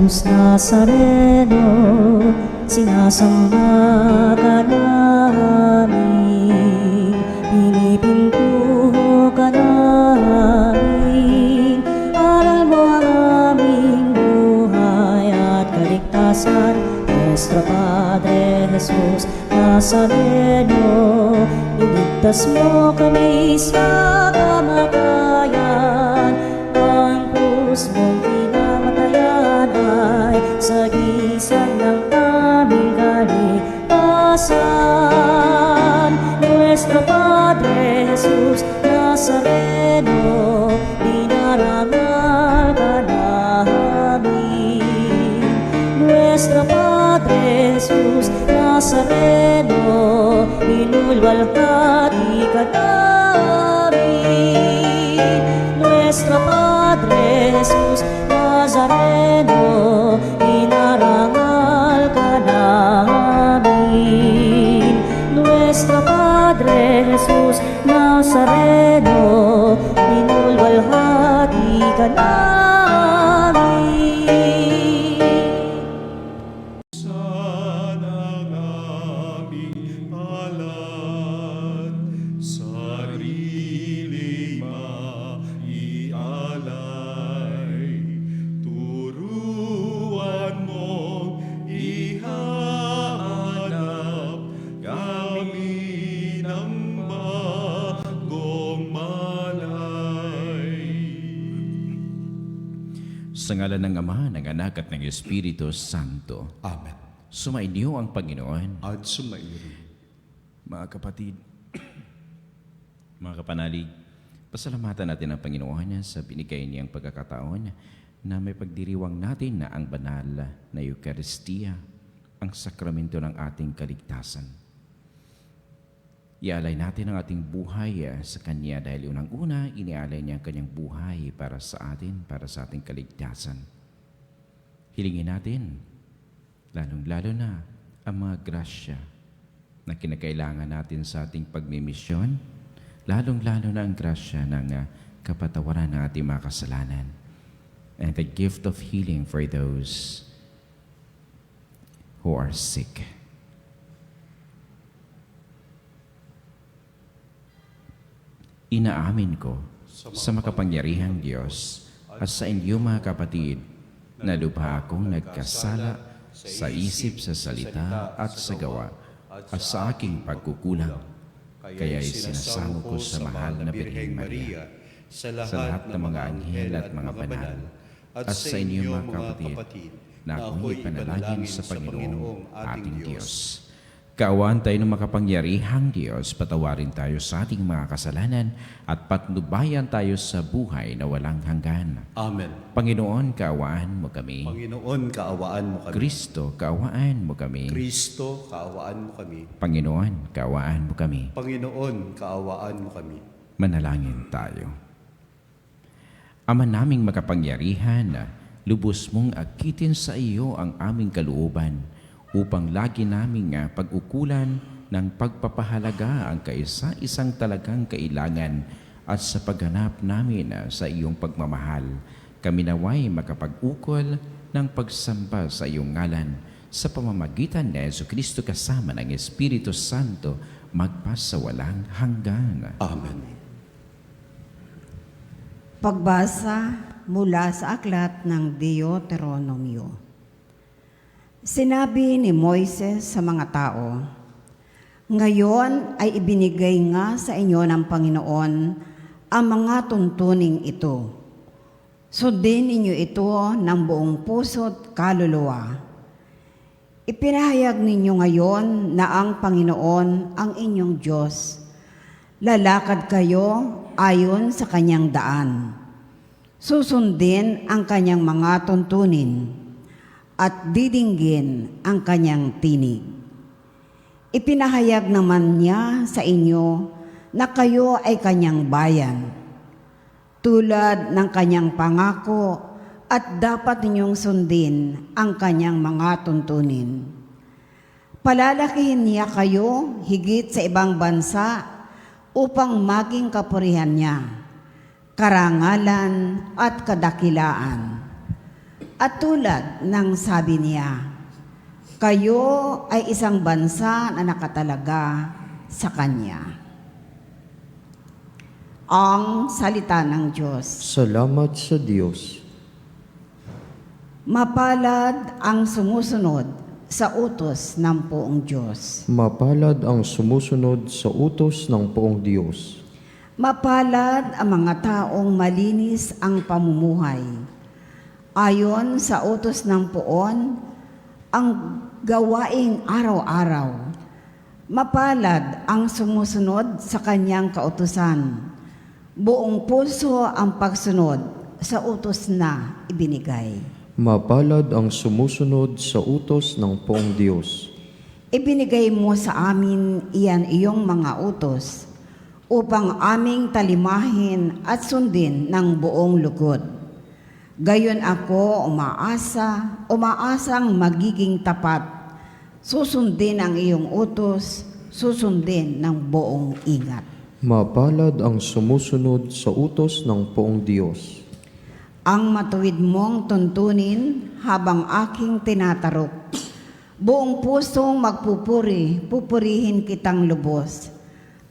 Jesus Nazareno, sinasamba ka namin, pinipintuho ka namin. Aral mo ang aming buhay at kaligtasan, Nuestro Padre Jesus Nazareno. Iligtas mo kami sa kamatayan, ang krus mong pinamatayan ay sagisag ng aming kaligtasan. Nuestro Padre Jesus Nazareno, dinarangal ka namin. Nuestro Padre Jesus Nazareno, inulwalhati ka namin. Nuestro Padre Jesus Nazareno, inarangal ka namin. Nuestro Padre Jesus Nazareno, inulwalhati ka namin. Sa ngalan ng Ama, ng Anak at ng Espiritu Santo. Amen. Sumainyo ang Panginoon. At sumaiyo. Mga kapatid, mga kapanalig, pasalamatan natin ang Panginoon sa binigay niyang pagkakataon na may pagdiriwang natin na ang banal na Eucharistia, ang sakramento ng ating kaligtasan. Ialay natin ang ating buhay sa Kanya dahil unang-una, inialay niya ang Kanyang buhay para sa atin, para sa ating kaligtasan. Hilingin natin, lalong-lalo na, ang mga grasya na kinakailangan natin sa ating pagmimisyon, lalong-lalo na ang grasya ng kapatawaran ng ating mga kasalanan, and the gift of healing for those who are sick. Inaamin ko sa makapangyarihang Diyos at sa inyo mga kapatid na lubha akong nagkasala sa isip, sa salita at sa gawa at sa aking pagkukulang. Kaya'y sinasamo ko sa mahal na Birheng Maria, sa lahat ng mga anghel at mga banal, at sa inyo mga kapatid na ako'y ipanalangin sa Panginoong ating Diyos. Kaawaan tayo ng makapangyarihang Diyos, patawarin tayo sa ating mga kasalanan at patnubayan tayo sa buhay na walang hanggan. Amen. Panginoon, kaawaan mo kami. Panginoon, kaawaan mo kami. Kristo, kaawaan mo kami. Kristo, kaawaan mo kami. Panginoon, kaawaan mo kami. Panginoon, kaawaan mo kami. Manalangin tayo. Ama naming makapangyarihan, lubos mong akitin sa iyo ang aming kalooban upang lagi naming pag-ukulan ng pagpapahalaga ang kaisa-isang talagang kailangan at sa pagganap namin sa iyong pagmamahal. Kami naway makapag-ukol ng pagsamba sa iyong ngalan sa pamamagitan ni Jesucristo kasama ng Espiritu Santo magpasawalang hanggan. Amen. Pagbasa mula sa aklat ng Deuteronomio. Sinabi ni Moises sa mga tao, "Ngayon ay ibinigay nga sa inyo ng Panginoon ang mga tuntuning ito. Sundin ninyo ito ng buong puso't kaluluwa. Ipinahayag ninyo ngayon na ang Panginoon ang inyong Diyos. Lalakad kayo ayon sa kanyang daan. Susundin ang kanyang mga tuntunin at didinggin ang kanyang tinig. Ipinahayag naman niya sa inyo na kayo ay kanyang bayan, tulad ng kanyang pangako, at dapat ninyong sundin ang kanyang mga tuntunin. Palalakihin niya kayo higit sa ibang bansa upang maging kapurihan niya, karangalan at kadakilaan. At tulad ng sabi niya, kayo ay isang bansa na nakatalaga sa Kanya. Ang salita ng Diyos. Salamat sa Diyos. Mapalad ang sumusunod sa utos ng poong Diyos. Mapalad ang sumusunod sa utos ng poong Diyos. Mapalad ang mga taong malinis ang pamumuhay. Ayon sa utos ng poon, ang gawaing araw-araw. Mapalad ang sumusunod sa kanyang kautusan. Buong puso ang pagsunod sa utos na ibinigay. Mapalad ang sumusunod sa utos ng poong Diyos. Ibinigay mo sa amin iyan iyong mga utos upang aming talimahin at sundin ng buong lugod. Gayon ako umaasang magiging tapat. Susundin ang iyong utos, susundin ng buong ingat. Mapalad ang sumusunod sa utos ng poong Diyos. Ang matuwid mong tuntunin habang aking tinatarok. Buong pusong pupurihin kitang lubos.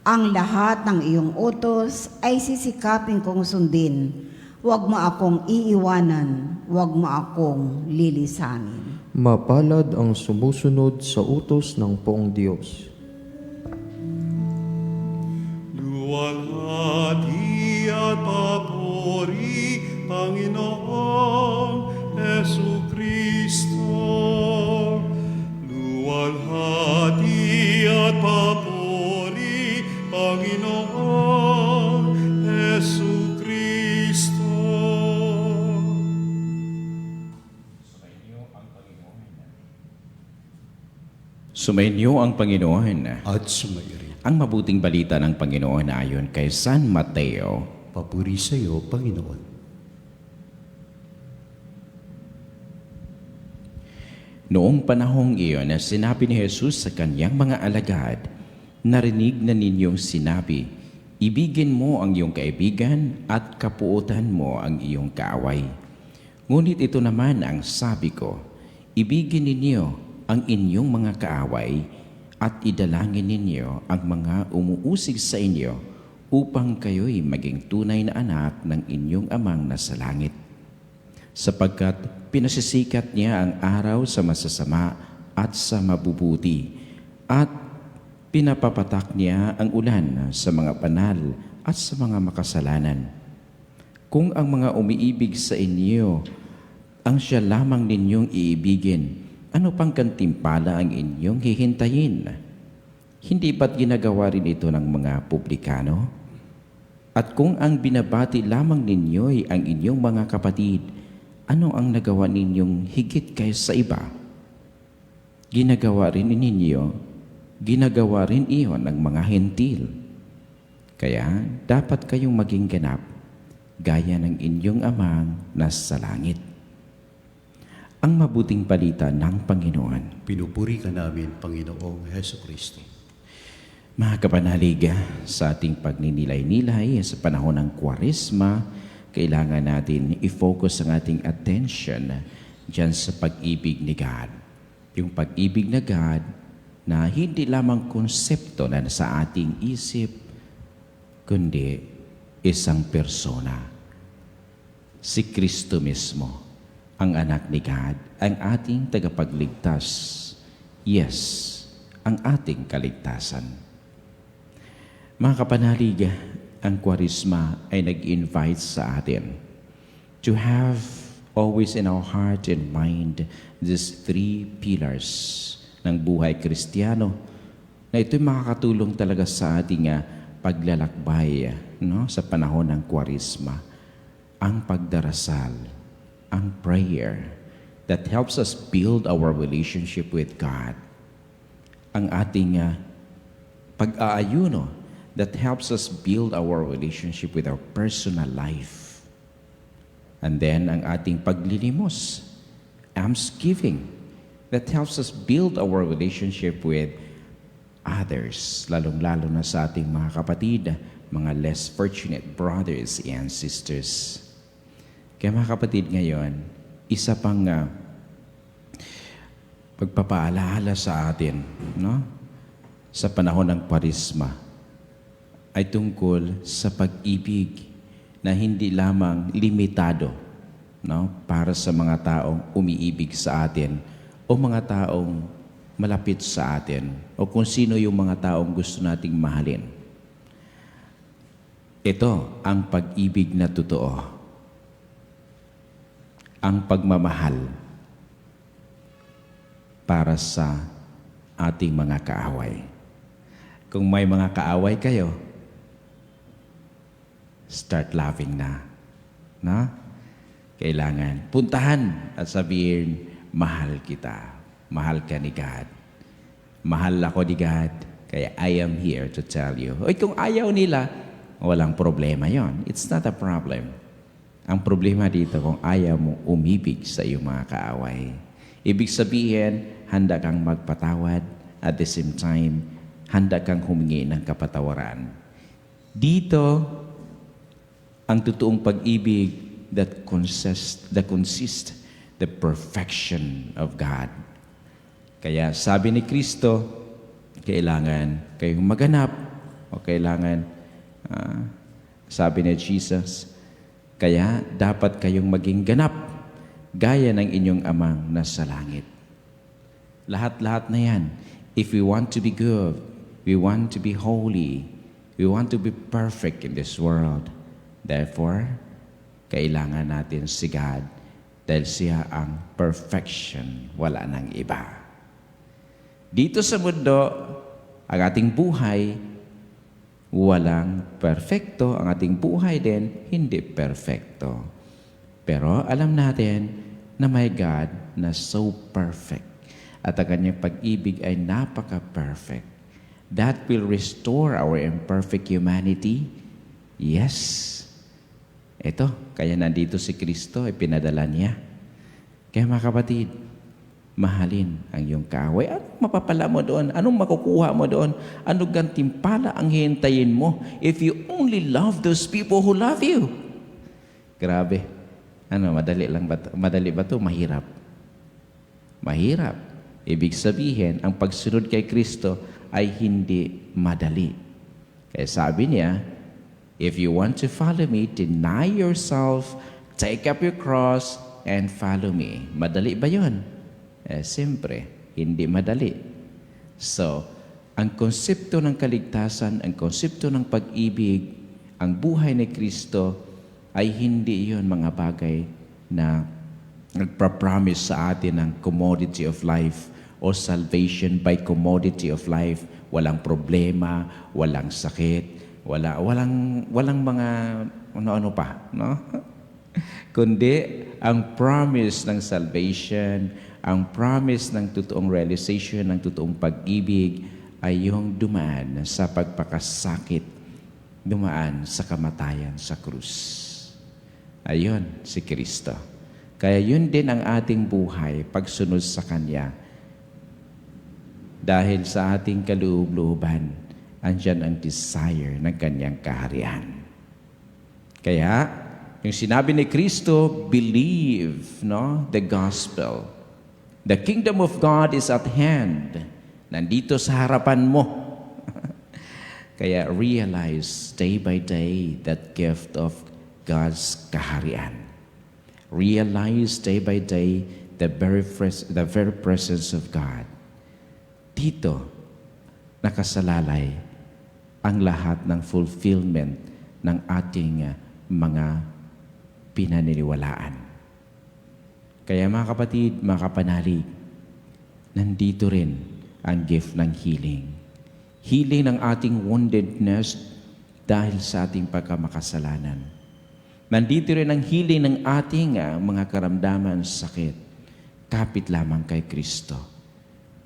Ang lahat ng iyong utos ay sisikapin kong sundin. Huwag mo akong iiwanan, huwag mo akong lilisanin. Mapalad ang sumusunod sa utos ng poong Diyos. Luwalhati at papuri, Panginoong Jesucristo. Luwalhati at papuri, Panginoong Jesucristo. Sumainyo ang Panginoon. At sumairi. Ang mabuting balita ng Panginoon ayon kay San Mateo. Papuri sa iyo, Panginoon. Noong panahong iyon na sinabi ni Jesus sa kanyang mga alagad, narinig na ninyong sinabi, ibigin mo ang iyong kaibigan at kapuutan mo ang iyong kaaway. Ngunit ito naman ang sabi ko, ibigin ninyo ang inyong mga kaaway at idalangin ninyo ang mga umuusig sa inyo upang kayo'y maging tunay na anak ng inyong amang nasa langit. Sapagkat pinasisikat niya ang araw sa masasama at sa mabubuti at pinapapatak niya ang ulan sa mga banal at sa mga makasalanan. Kung ang mga umiibig sa inyo ang siya lamang ninyong iibigin, ano pang gantimpala ang inyong hihintayin? Hindi ba't ginagawa rin ito ng mga publikano? At kung ang binabati lamang ninyo'y ang inyong mga kapatid, ano ang nagawa ninyong higit kaysa iba? Ginagawa rin iyon ng mga hentil. Kaya dapat kayong maging ganap, gaya ng inyong amang nasa langit. Ang mabuting balita ng Panginoon. Pinupuri ka namin, Panginoong Jesucristo. Mga kapanaliga, sa ating pagninilay-nilay sa panahon ng Kwaresma, kailangan natin i-focus ang ating attention dyan sa pag-ibig ni God. Yung pag-ibig na God na hindi lamang konsepto na nasa ating isip, kundi isang persona. Si Kristo mismo, ang anak ni God, ang ating tagapagligtas. Yes, ang ating kaligtasan. Mga kapanaliga, ang Kwaresma ay nag-invite sa atin to have always in our heart and mind these three pillars ng buhay Kristiyano na ito'y makakatulong talaga sa ating paglalakbay sa panahon ng Kwaresma. Ang pagdarasal, ang prayer that helps us build our relationship with God. Ang ating pag-aayuno that helps us build our relationship with our personal life. And then ang ating paglilimos, almsgiving, that helps us build our relationship with others, lalong-lalo na sa ating mga kapatid, mga less fortunate brothers and sisters. Kaya mga kapatid, ngayon, isa pang pagpapaalaala sa atin, no? Sa panahon ng Kwaresma ay tungkol sa pag-ibig na hindi lamang limitado, no? Para sa mga taong umiibig sa atin o mga taong malapit sa atin o kung sino yung mga taong gusto nating mahalin. Ito ang pag-ibig na totoo. Ang pagmamahal para sa ating mga kaaway. Kung may mga kaaway kayo, start loving na. No? Kailangan puntahan at sabihin, mahal kita. Mahal ka ni God. Mahal ako ni God. Kaya I am here to tell you. O kung ayaw nila, walang problema yon. It's not a problem. Ang problema dito kung ayaw mong umibig sa iyong mga kaaway. Ibig sabihin, handa kang magpatawad at the same time, handa kang humingi ng kapatawaran. Dito, ang totoong pag-ibig that consists the perfection of God. Kaya sabi ni Kristo, kailangan kayong maganap o kailangan, sabi ni Jesus, kaya dapat kayong maging ganap gaya ng inyong amang nasa langit. Lahat-lahat na yan. If we want to be good, we want to be holy, we want to be perfect in this world. Therefore, kailangan natin si God dahil siya ang perfection, wala nang iba. Dito sa mundo, ang ating buhay, walang perfecto. Ang ating buhay din, hindi perfecto. Pero alam natin na may God na so perfect at ang kanyang pag-ibig ay napaka-perfect. That will restore our imperfect humanity. Yes. Ito, kaya nandito si Kristo ay pinadala niya. Kaya mga kapatid, mahalin ang iyong kaaway. Anong mapapala mo doon? Anong makukuha mo doon? Anong gantimpala ang hihintayin mo if you only love those people who love you? Grabe. Madali lang ba ito? Madali ba ito? Mahirap. Mahirap. Ibig sabihin, ang pagsunod kay Kristo ay hindi madali. Kaya sabi niya, if you want to follow me, deny yourself, take up your cross, and follow me. Madali ba yun? Siyempre, hindi madali. So, ang konsepto ng kaligtasan, ang konsepto ng pag-ibig, ang buhay ni Kristo, ay hindi yun mga bagay na nagpa-promise sa atin ng commodity of life o salvation by commodity of life. Walang problema, walang sakit, walang mga ano-ano pa, no? Kundi ang promise ng salvation, ang promise ng totoong realization, ng totoong pag-ibig ay yung dumaan sa pagpakasakit, dumaan sa kamatayan sa krus. Ayun, si Kristo. Kaya yun din ang ating buhay, pagsunod sa Kanya. Dahil sa ating kaloob-looban, andyan ang desire ng Kanyang kaharian. Kaya, yung sinabi ni Kristo, believe, no, the gospel. The kingdom of God is at hand. Nandito sa harapan mo. Kaya realize day by day that gift of God's kaharian. Realize day by day the very presence of God. Dito, nakasalalay ang lahat ng fulfillment ng ating mga pinaniniwalaan. Kaya mga kapatid, mga kapanalig, nandito rin ang gift ng healing. Healing ng ating woundedness dahil sa ating pagkamakasalanan. Nandito rin ang healing ng ating mga karamdaman, sakit. Kapit lamang kay Kristo.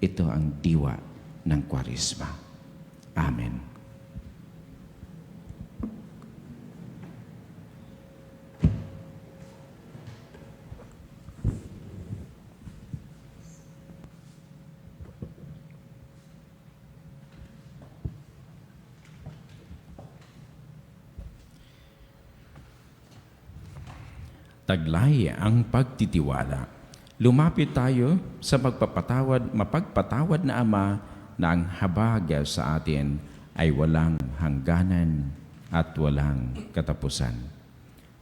Ito ang diwa ng Kwaresma. Amen. Taglay ang pagtitiwala. Lumapit tayo sa mapagpatawad na Ama na ang habag sa atin ay walang hangganan at walang katapusan.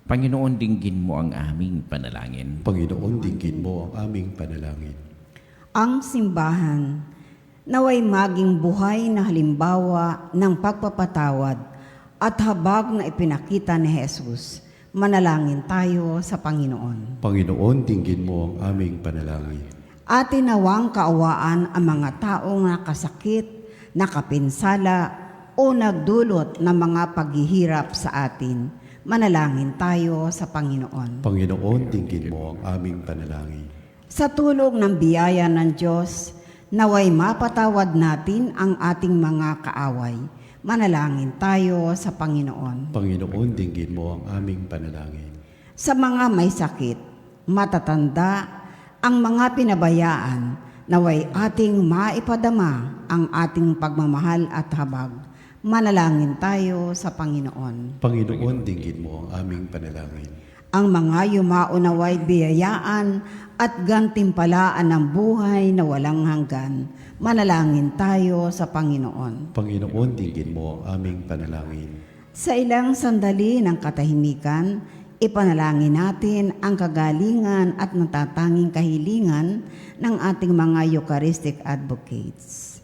Panginoon, dinggin mo ang aming panalangin. Panginoon, dinggin mo ang aming panalangin. Ang simbahan naway maging buhay na halimbawa ng pagpapatawad at habag na ipinakita ni Jesus. Manalangin tayo sa Panginoon. Panginoon, dinggin mo ang aming panalangin. Atin nawang kaawaan ang mga taong nakasakit, nakapinsala o nagdulot ng mga paghihirap sa atin. Manalangin tayo sa Panginoon. Panginoon, dinggin mo ang aming panalangin. Sa tulong ng biyaya ng Diyos, naway mapatawad natin ang ating mga kaaway. Manalangin tayo sa Panginoon. Panginoon, dinggin mo ang aming panalangin. Sa mga may sakit, matatanda, ang mga pinabayaan, naway ating maipadama ang ating pagmamahal at habag. Manalangin tayo sa Panginoon. Panginoon, dinggin mo ang aming panalangin. Ang mga yumao naway biyayaan at gantimpalaan ng buhay na walang hanggan. Manalangin tayo sa Panginoon. Panginoon, dinggin mo ang aming panalangin. Sa ilang sandali ng katahimikan, ipanalangin natin ang kagalingan at natatanging kahilingan ng ating mga Eucharistic advocates.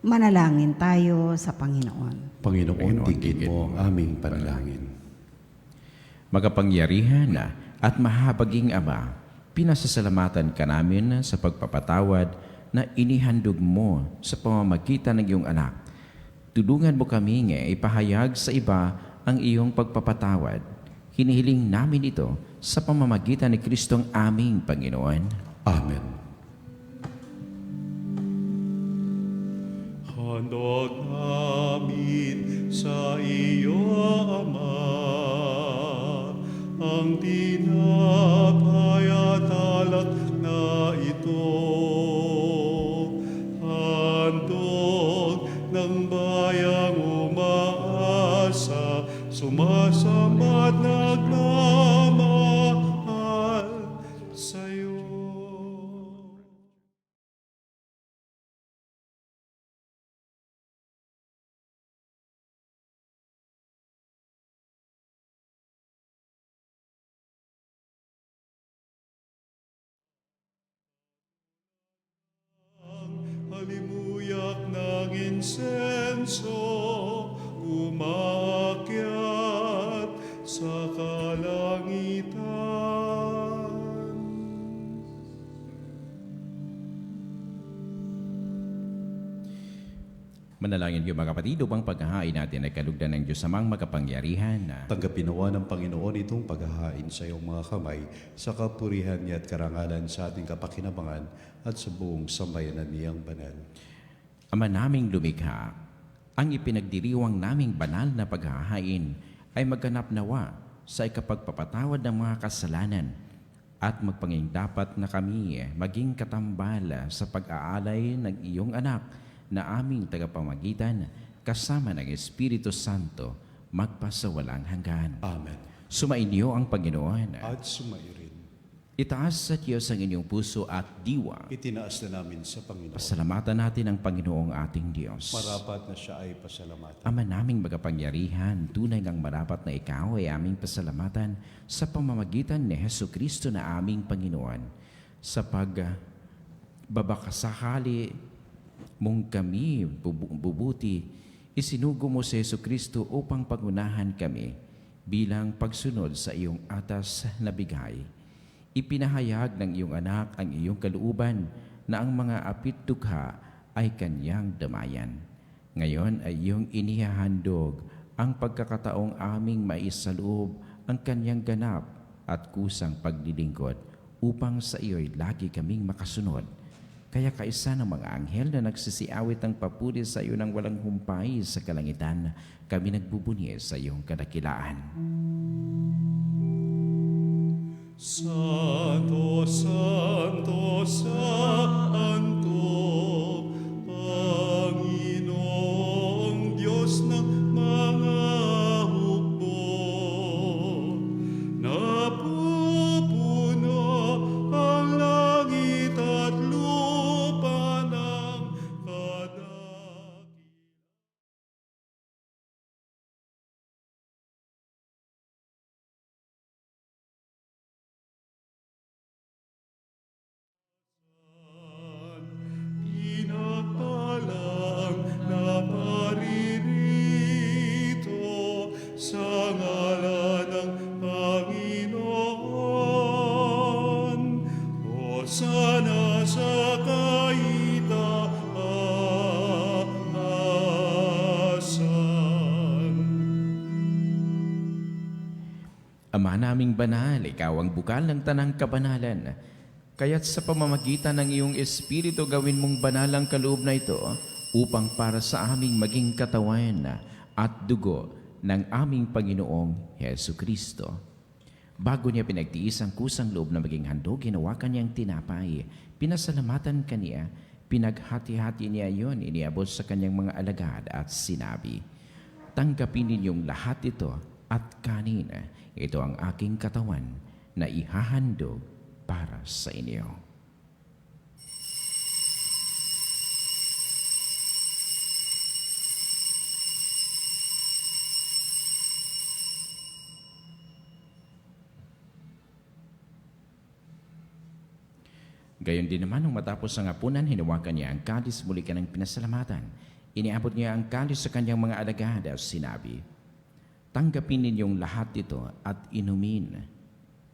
Manalangin tayo sa Panginoon. Panginoon, dinggin mo ang aming panalangin. Magapangyarihan at mahabaging Ama, pinasasalamatan ka namin sa pagpapatawad na inihandog mo sa pamamagitan ng iyong anak. Tulungan mo kami ipahayag sa iba ang iyong pagpapatawad. Hinihiling namin ito sa pamamagitan ni Kristong aming Panginoon. Amen. Handog namin sa iyo, Ama, ang tinapay at alak na ito. Handog ng bayang umaasa, sumasamba at nagmamahal sa iyo. Halimuyak ng insenso, umakyat sa kalangitan. Manalangin kayo mga kapatid upang paghahain natin ay kalugdan ng Diyos amang makapangyarihan na Tanggapin nawa ng Panginoon itong paghahain sa iyong mga kamay sa kapurihan niya at karangalan sa ating kapakinabangan at sa buong sambayanan niyang banal. Ama naming lumikha, ang ipinagdiriwang naming banal na paghahain ay magganap nawa sa ikapagpapatawad ng mga kasalanan at magpanging dapat na kami maging katambal sa pag-aalay ng iyong anak na aming tagapamagitan kasama ng Espiritu Santo magpasawalang hanggan. Amen. Sumainyo ang Panginoon. At sumayo rin. Itaas sa Diyos ang inyong puso at diwa. Itinaas na namin sa Panginoon. Pasalamatan natin ang Panginoong ating Diyos. Marapat na siya ay pasalamatan. Ama naming magapangyarihan, tunay ngang marapat na ikaw ay aming pasalamatan sa pamamagitan ni Jesucristo na aming Panginoon. Sa pagbabakasakali mong kami bubuti, isinugo mo si Jesucristo upang pagunahan kami bilang pagsunod sa iyong atas na bigay. Ipinahayag ng iyong anak ang iyong kalooban na ang mga apit-dukha ay kanyang damayan. Ngayon ay iyong inihahandog ang pagkakataong aming maisaloob ang kanyang ganap at kusang paglilingkod upang sa iyo'y lagi kaming makasunod. Kaya kaisa ng mga anghel na nagsisiawit ang papuri sa iyo ng walang humpay sa kalangitan, kami nagbubunyi sa iyong kadakilaan. Santo, Santo, Santo, Panginoong Diyos ng mga hukbo. Ama naming banal, ikaw ang bukal ng tanang kabanalan. Kaya't sa pamamagitan ng iyong Espiritu gawin mong banal ang kaloob na ito upang para sa aming maging katawan at dugo ng aming Panginoong Hesu Kristo. Bago niya pinagtiis ang kusang loob na maging handog, ginawa kanyang tinapay, pinasalamatan kaniya, pinaghati-hati niya yon, iniabot sa kanyang mga alagad at sinabi, "Tanggapin ninyong lahat ito at kanin. Ito ang aking katawan na ihahandog para sa inyo." Gayon din naman, nung matapos ang hapunan, hinawakan niya ang kalis, muli kanyang pinasalamatan. Iniabot niya ang kalis sa kanyang mga alagad at sinabi, "Tanggapin ninyong lahat ito at inumin.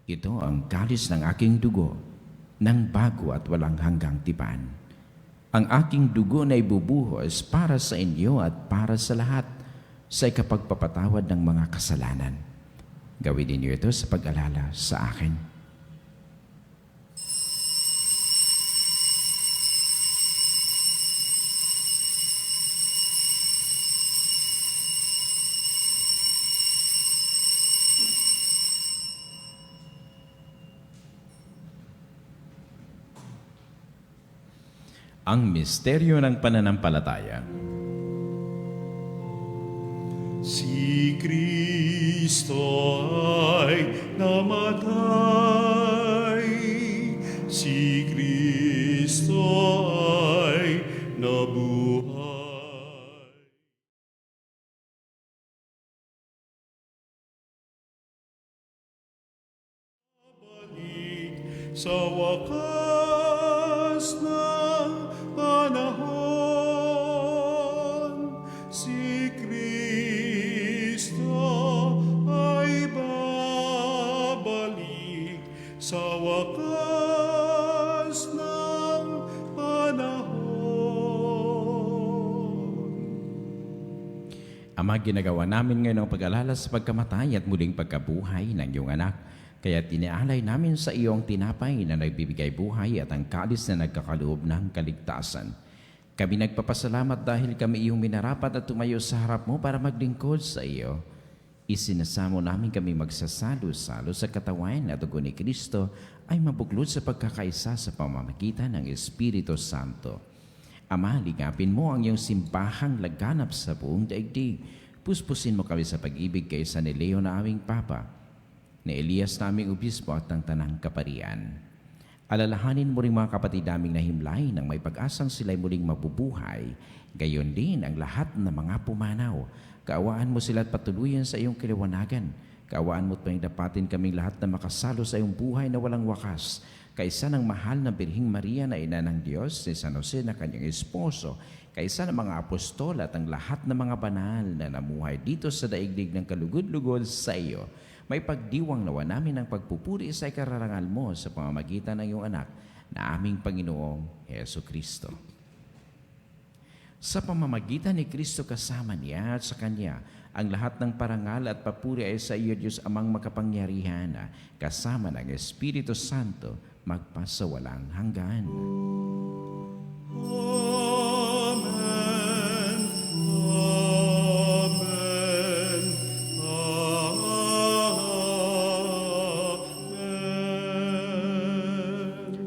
Ito ang kalis ng aking dugo, ng bago at walang hanggang tipan. Ang aking dugo na ibubuhos para sa inyo at para sa lahat sa ikapagpapatawad ng mga kasalanan. Gawin ninyo ito sa pag-alala sa akin." Ang misteryo ng pananampalataya. Si Kristo ay namatay, si Kristo ay nabuhay. Balik sa wakas ng panahon, si Kristo ay babalik sa wakas ng panahon. Ama, ginagawa namin ngayon ang pag-alala sa pagkamatay at muling pagkabuhay ng iyong anak. Kaya tinialay namin sa iyong tinapay na nagbibigay buhay at ang kalis na nagkakaloob ng kaligtasan. Kami nagpapasalamat dahil kami iyong minarapat at tumayo sa harap mo para maglingkod sa iyo. Isinasamo namin kami magsasalo-salo sa katawan at dugo ni Kristo ay mabuklod sa pagkakaisa sa pamamagitan ng Espiritu Santo. Ama, ligapin mo ang iyong simbahang laganap sa buong daigdig. Puspusin mo kami sa pag-ibig kaysa ni Leo na aming Papa, ni Elias na aming obispo at ng tanang kaparian. Alalahanin mo rin mga kapatid naming nahimlay nang may pag-asang sila'y muling mabubuhay. Gayon din ang lahat ng mga pumanaw. Kaawaan mo sila at patuluyan sa iyong kaliwanagan. Kaawaan mo at pangdapatin kaming lahat na makasalo sa iyong buhay na walang wakas. Kaysa ng mahal na Birhing Maria na ina ng Diyos, ni San Jose na kanyang esposo, kaysa ng mga apostol at ang lahat ng mga banal na namuhay dito sa daigdig ng kalugod-lugod sa iyo, may pagdiwang nawa namin ang pagpupuri sa ikararangal mo sa pamamagitan ng iyong anak na aming Panginoong Hesu Kristo. Sa pamamagitan ni Kristo kasama niya at sa Kanya, ang lahat ng parangal at papuri ay sa iyo, Diyos Amang makapangyarihan, kasama ng Espiritu Santo, magpasawalang hanggan. Amen. Amen.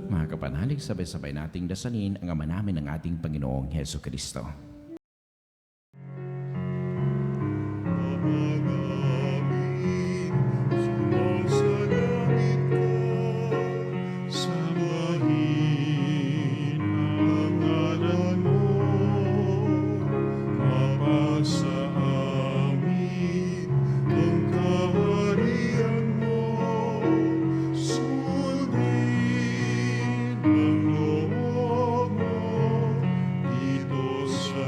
Mga kapanalig, sabay-sabay nating dasalin ang Ama namin ng ating Panginoong Hesu Kristo. Sa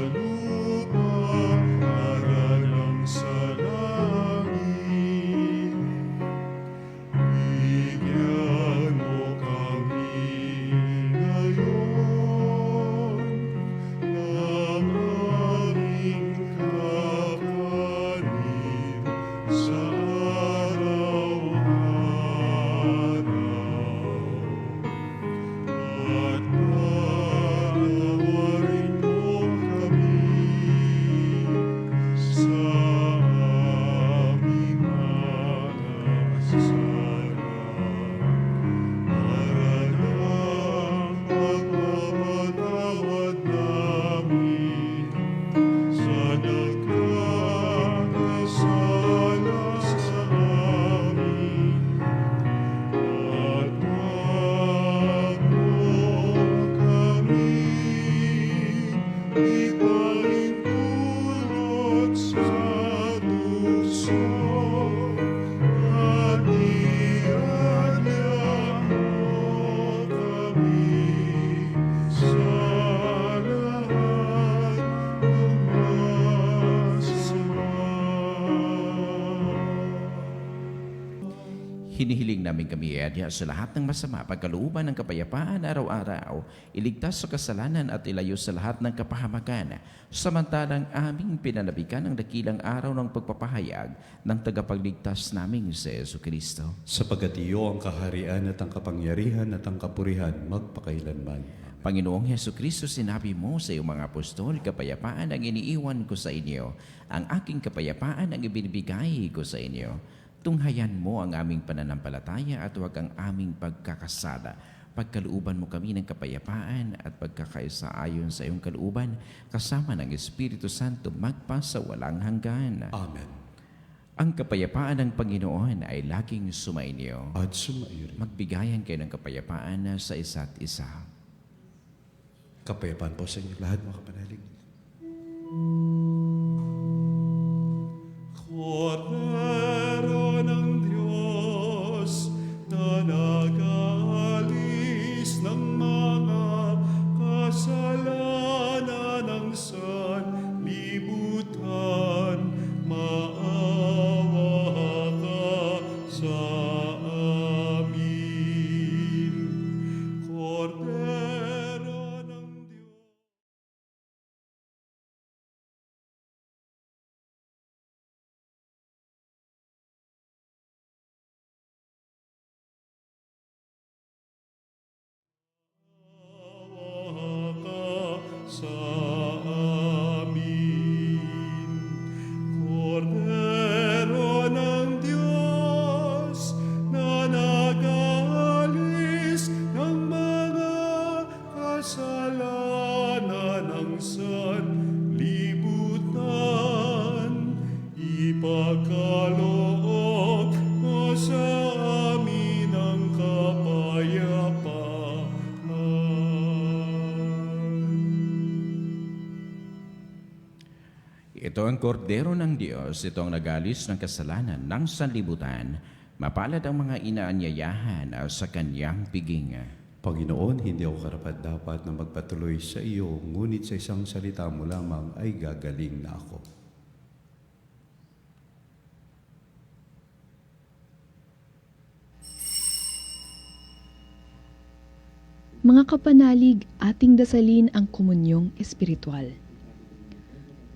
sa lahat ng masama. Hinihiling namin kami adya sa lahat ng masama, pagkalooban ng kapayapaan araw-araw, iligtas sa kasalanan at ilayo sa lahat ng kapahamakan, samantalang aming pinanabikan ang dakilang araw ng pagpapahayag ng tagapagligtas naming si Jesucristo. Sapagat iyo ang kaharian at ang kapangyarihan at ang kapurihan magpakailanman. Panginoong Jesucristo, sinabi mo sa iyong mga apostol, kapayapaan ang iniiwan ko sa inyo, ang aking kapayapaan ang ibinibigay ko sa inyo. Tunghayan mo ang aming pananampalataya at huwag ang aming pagkakasala. Pagkalooban mo kami ng kapayapaan at pagkakaisa ayon sa iyong kalooban, kasama ng Espiritu Santo magpa sa walang hanggan. Amen. Ang kapayapaan ng Panginoon ay laging sumainyo. At sumairin. Magbigayan kayo ng kapayapaan sa isa't isa. Kapayapaan po sa inyo lahat, mga kapanalig. Kordero ng Diyos na nag-aalis ng mga kasalanan ng sanlibutan, maawa ka sa amin. Kordero ng Diyos. Sa amin. Kordero ng Diyos na nag-aalis ng mga kasalanan ng sanlibutan, ipagkaloob mo sa amin ang kapayapaan. Ito ang kordero ng Diyos, ito ang nagalis ng kasalanan ng sanlibutan. Mapalad ang mga inaanyayahan sa kanyang piging. Panginoon, hindi ako karapat-dapat na magpatuloy sa iyo, ngunit sa isang salita mo lamang ay gagaling na ako. Mga kapanalig, ating dasalin ang komunyong espiritual.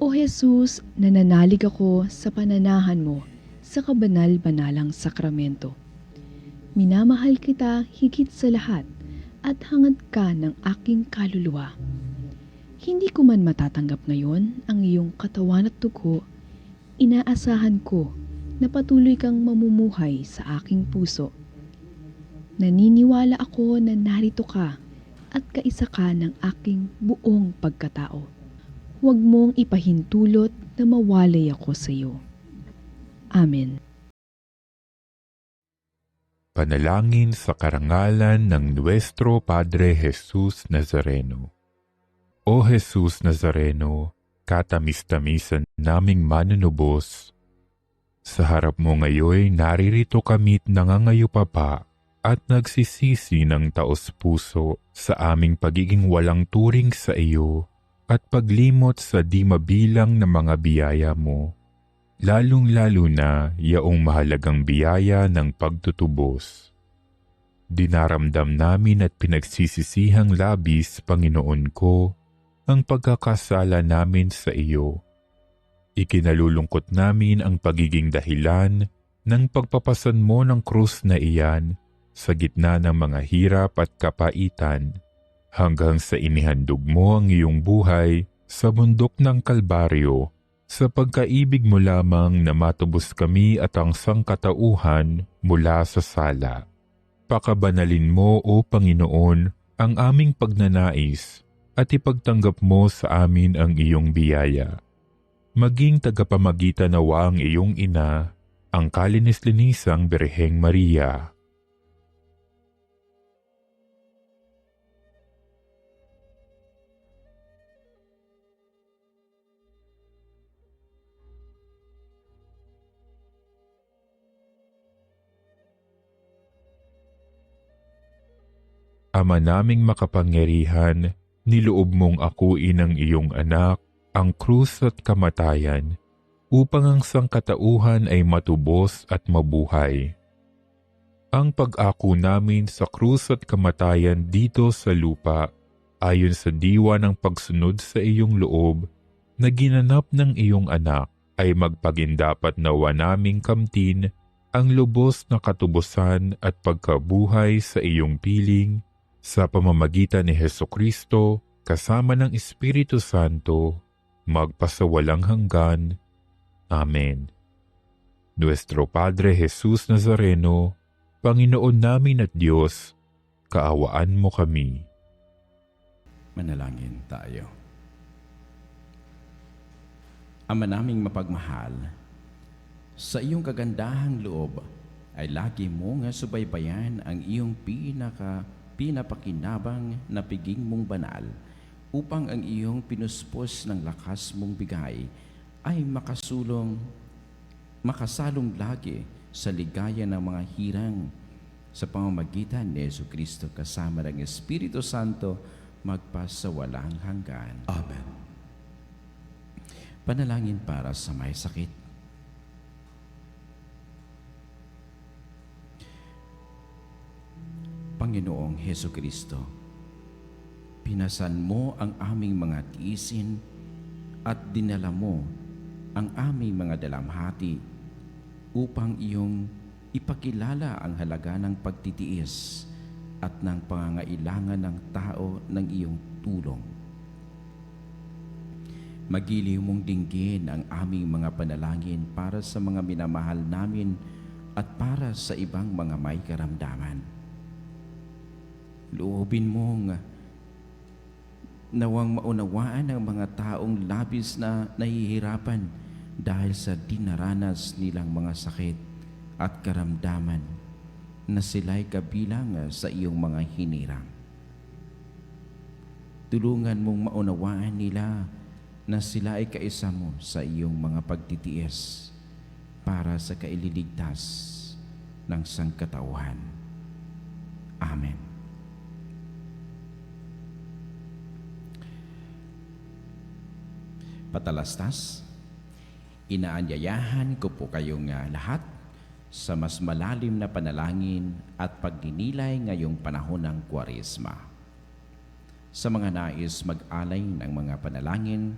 O Jesus, nananalig ako sa pananahan mo sa kabanal-banalang sakramento. Minamahal kita higit sa lahat at hangad ka ng aking kaluluwa. Hindi ko man matatanggap ngayon ang iyong katawan at dugo, inaasahan ko na patuloy kang mamumuhay sa aking puso. Naniniwala ako na narito ka at kaisa ka ng aking buong pagkatao. Huwag mong ipahintulot na mawalay ako sa iyo. Amen. Panalangin sa karangalan ng Nuestro Padre Jesus Nazareno. O Jesus Nazareno, katamis-tamisan naming manunubos, sa harap mo ngayoy naririto kami't nangangayupapa at nagsisisi ng taos-puso sa aming pagiging walang turing sa iyo at paglimot sa di mabilang na mga biyaya mo, lalong-lalo na yaong mahalagang biyaya ng pagtutubos. Dinaramdam namin at pinagsisisihang labis, Panginoon ko, ang pagkakasala namin sa iyo. Ikinalulungkot namin ang pagiging dahilan ng pagpapasan mo ng krus na iyan sa gitna ng mga hirap at kapaitan, hanggang sa inihandog mo ang iyong buhay sa bundok ng Kalbaryo, sa pagkaibig mo lamang na matubos kami at ang sangkatauhan mula sa sala. Pakabanalin mo, O Panginoon, ang aming pagnanais at ipagtanggap mo sa amin ang iyong biyaya. Maging tagapamagitan nawa ang iyong ina, ang kalinis-linisang Birheng Maria. Ama naming makapangyarihan, niloob mong akuin ang iyong anak, ang krus at kamatayan, upang ang sangkatauhan ay matubos at mabuhay. Ang pag-ako namin sa krus at kamatayan dito sa lupa, ayon sa diwa ng pagsunod sa iyong loob, na ginanap ng iyong anak, ay magpagindapat nawa naming kamtin ang lubos na katubusan at pagkabuhay sa iyong piling, sa pamamagitan ni Hesukristo, kasama ng Espiritu Santo, magpasawalang hanggan. Amen. Nuestro Padre Jesus Nazareno, Panginoon namin at Diyos, kaawaan mo kami. Manalangin tayo. Ama naming mapagmahal, sa iyong kagandahang loob ay lagi mo nga subaybayan ang iyong pinapakinabang na piging mong banal upang ang iyong pinuspos ng lakas mong bigay ay makasalong lagi sa ligaya ng mga hirang sa pamamagitan ni Jesucristo kasama ng Espiritu Santo magpasawalang hanggan. Amen. Panalangin para sa may sakit. Panginoong Jesucristo, pinasan mo ang aming mga tiisin at dinala mo ang aming mga dalamhati upang iyong ipakilala ang halaga ng pagtitiis at ng pangangailangan ng tao ng iyong tulong. Magiliw mong dinggin ang aming mga panalangin para sa mga minamahal namin at para sa ibang mga may karamdaman. Loobin mong nawang maunawaan ang mga taong labis na nahihirapan dahil sa dinaranas nilang mga sakit at karamdaman na sila'y kabilang sa iyong mga hinirang. Tulungan mong maunawaan nila na sila ay kaisa mo sa iyong mga pagtitiis para sa kaililigtas ng sangkatauhan. Amen. Patalastas, inaanyayahan ko po kayong lahat sa mas malalim na panalangin at pagdinilay ngayong panahon ng Kwaresma. Sa mga nais mag-alay ng mga panalangin,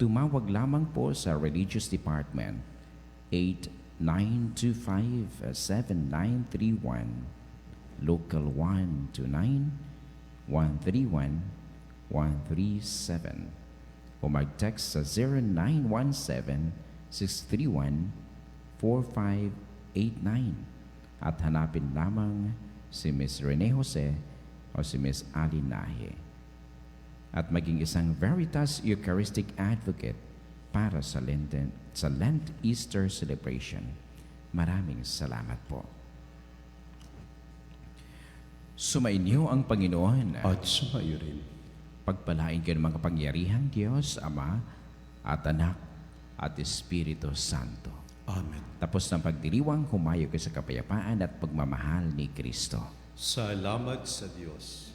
tumawag lamang po sa Religious Department 8925-7931, Local 129-131-137, o mag-text sa 0917-631-4589 at hanapin lamang si Ms. Rene Jose o si Ms. Ali Nahe. At maging isang Veritas Eucharistic Advocate para sa Lent Easter Celebration. Maraming salamat po. Sumainyo ang Panginoon At sumayo rin. pagpalain kayo ng mga kapangyarihang Diyos, Ama at Anak at Espiritu Santo. Amen. Tapos ng pagdiriwang, humayo kayo sa kapayapaan at pagmamahal ni Kristo. Salamat sa Diyos.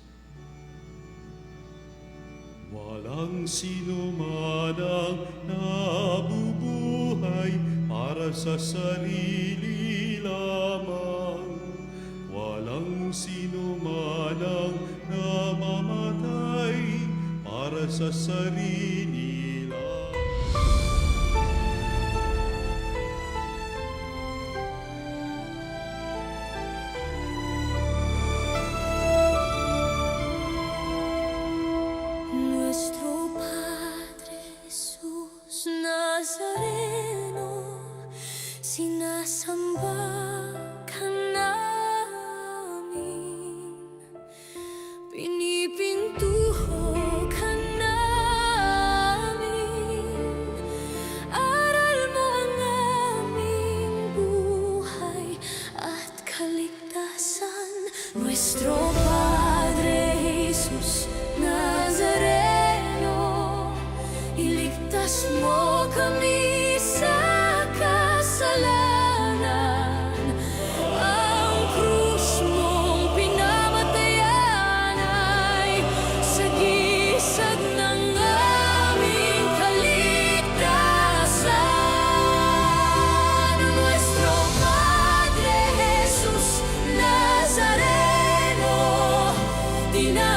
Walang sino man ang nabubuhay para sa sarili lamang. Walang sino man ang namamatay para sa sarili lang. Nuestro Padre Jesús Nazareno, sinasamba ka namin, pinipintuho ka namin. di na